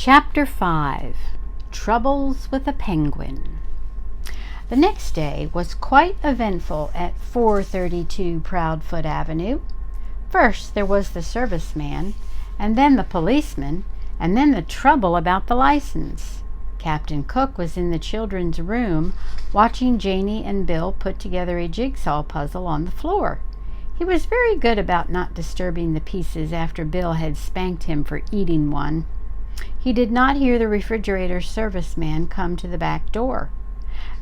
Chapter 5. Troubles with a Penguin. The next day was quite eventful at 432 Proudfoot Avenue. First there was the serviceman, and then the policeman, and then the trouble about the license. Captain Cook was in the children's room watching Janie and Bill put together a jigsaw puzzle on the floor. He was very good about not disturbing the pieces after Bill had spanked him for eating one. He did not hear the refrigerator serviceman come to the back door.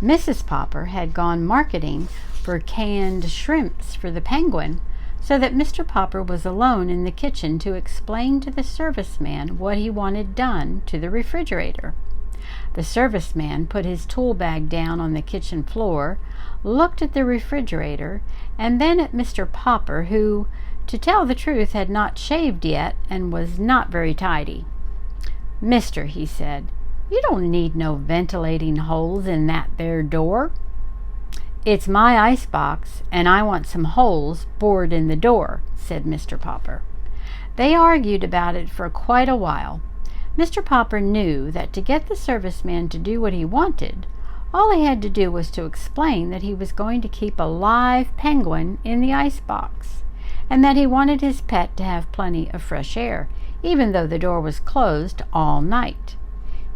Mrs. Popper had gone marketing for canned shrimps for the Penguin, so that Mr. Popper was alone in the kitchen to explain to the serviceman what he wanted done to the refrigerator. The serviceman put his tool bag down on the kitchen floor, looked at the refrigerator, and then at Mr. Popper, who, to tell the truth, had not shaved yet and was not very tidy. "Mister," he said, "you don't need no ventilating holes in that there door." "It's my ice box, and I want some holes bored in the door," said Mr. Popper. They argued about it for quite a while. Mr. Popper knew that to get the serviceman to do what he wanted, all he had to do was to explain that he was going to keep a live penguin in the ice box, and that he wanted his pet to have plenty of fresh air, even though the door was closed all night.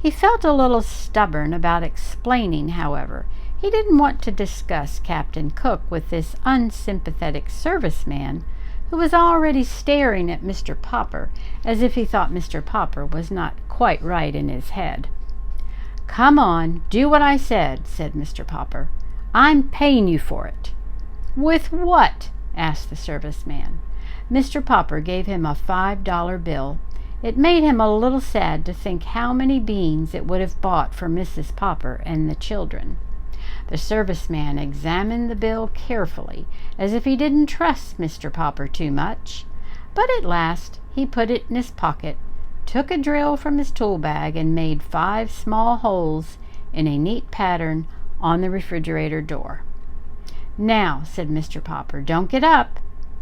He felt a little stubborn about explaining, however. He didn't want to discuss Captain Cook with this unsympathetic serviceman, who was already staring at Mr. Popper as if he thought Mr. Popper was not quite right in his head. "Come on, do what I said," said Mr. Popper. "I'm paying you for it." "With what?" asked the serviceman. Mr. Popper gave him a $5 bill. It made him a little sad to think how many beans it would have bought for Mrs. Popper and the children. The serviceman examined the bill carefully, as if he didn't trust Mr. Popper too much, but at last he put it in his pocket, took a drill from his tool bag, and made 5 small holes in a neat pattern on the refrigerator door. "Now," said Mr. Popper, "don't get up.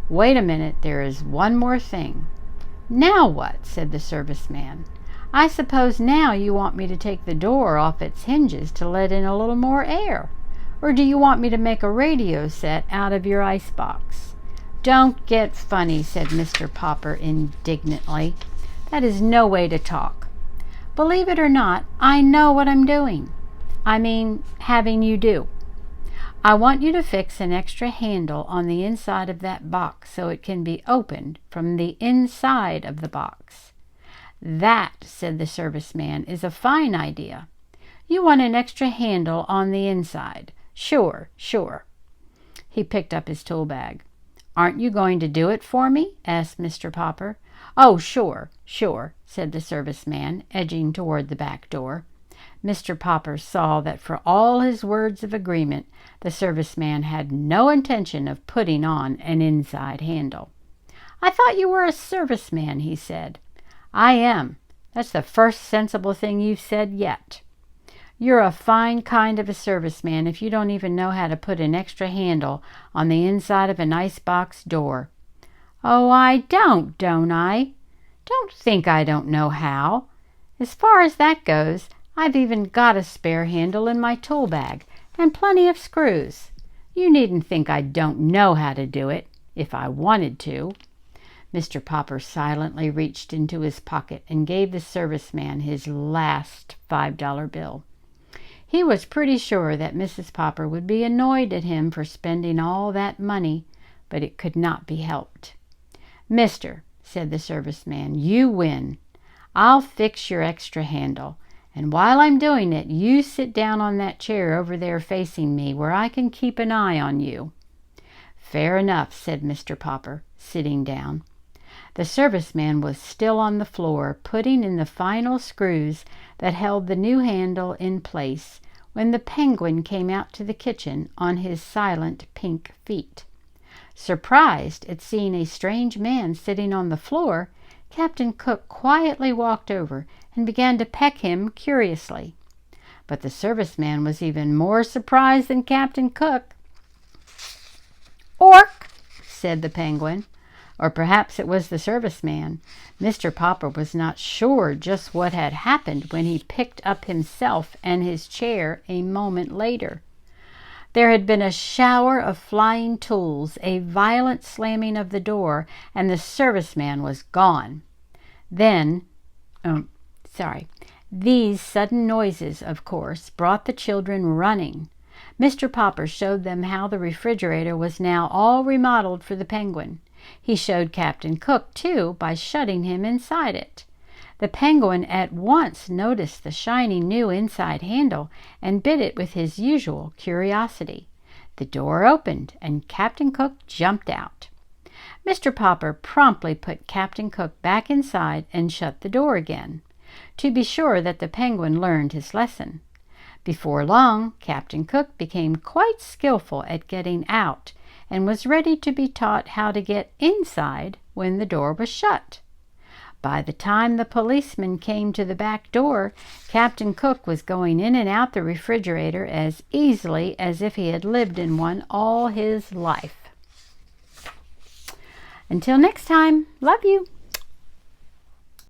Wait a minute, there is one more thing." "Now what?" said the serviceman. "I suppose now you want me to take the door off its hinges to let in a little more air. Or do you want me to make a radio set out of your ice box?" "Don't get funny," said Mr. Popper indignantly. "That is no way to talk. Believe it or not, I know what I'm doing. I mean, having you do. I want you to fix an extra handle on the inside of that box so it can be opened from the inside of the box." "That," said the serviceman, "is a fine idea. You want an extra handle on the inside. Sure. He picked up his tool bag. "Aren't you going to do it for me?" asked Mr. Popper. "Oh, sure, said the serviceman, edging toward the back door. Mr. Popper saw that for all his words of agreement, the serviceman had no intention of putting on an inside handle. "I thought you were a serviceman," he said. "I am. That's the first sensible thing you've said yet. You're a fine kind of a serviceman if you don't even know how to put an extra handle on the inside of an icebox door." "Oh, I don't I? Don't think I don't know how. As far as that goes, I've even got a spare handle in my tool bag, and plenty of screws. You needn't think I don't know how to do it, if I wanted to." Mr. Popper silently reached into his pocket and gave the serviceman his last $5 bill. He was pretty sure that Mrs. Popper would be annoyed at him for spending all that money, but it could not be helped. "Mister," said the serviceman, "you win. I'll fix your extra handle. And while I'm doing it, you sit down on that chair over there facing me where I can keep an eye on you." "Fair enough," said Mr. Popper, sitting down. The serviceman was still on the floor, putting in the final screws that held the new handle in place, when the Penguin came out to the kitchen on his silent pink feet. Surprised at seeing a strange man sitting on the floor, Captain Cook quietly walked over and began to peck him curiously. But the serviceman was even more surprised than Captain Cook. "Ork," said the Penguin. Or perhaps it was the serviceman. Mr. Popper was not sure just what had happened when he picked up himself and his chair a moment later. There had been a shower of flying tools, a violent slamming of the door, and the serviceman was gone. These sudden noises, of course, brought the children running. Mr. Popper showed them how the refrigerator was now all remodeled for the penguin. He showed Captain Cook, too, by shutting him inside it. The penguin at once noticed the shiny new inside handle and bit it with his usual curiosity. The door opened and Captain Cook jumped out. Mr. Popper promptly put Captain Cook back inside and shut the door again, to be sure that the penguin learned his lesson. Before long, Captain Cook became quite skillful at getting out and was ready to be taught how to get inside when the door was shut. By the time the policeman came to the back door, Captain Cook was going in and out the refrigerator as easily as if he had lived in one all his life. Until next time, love you.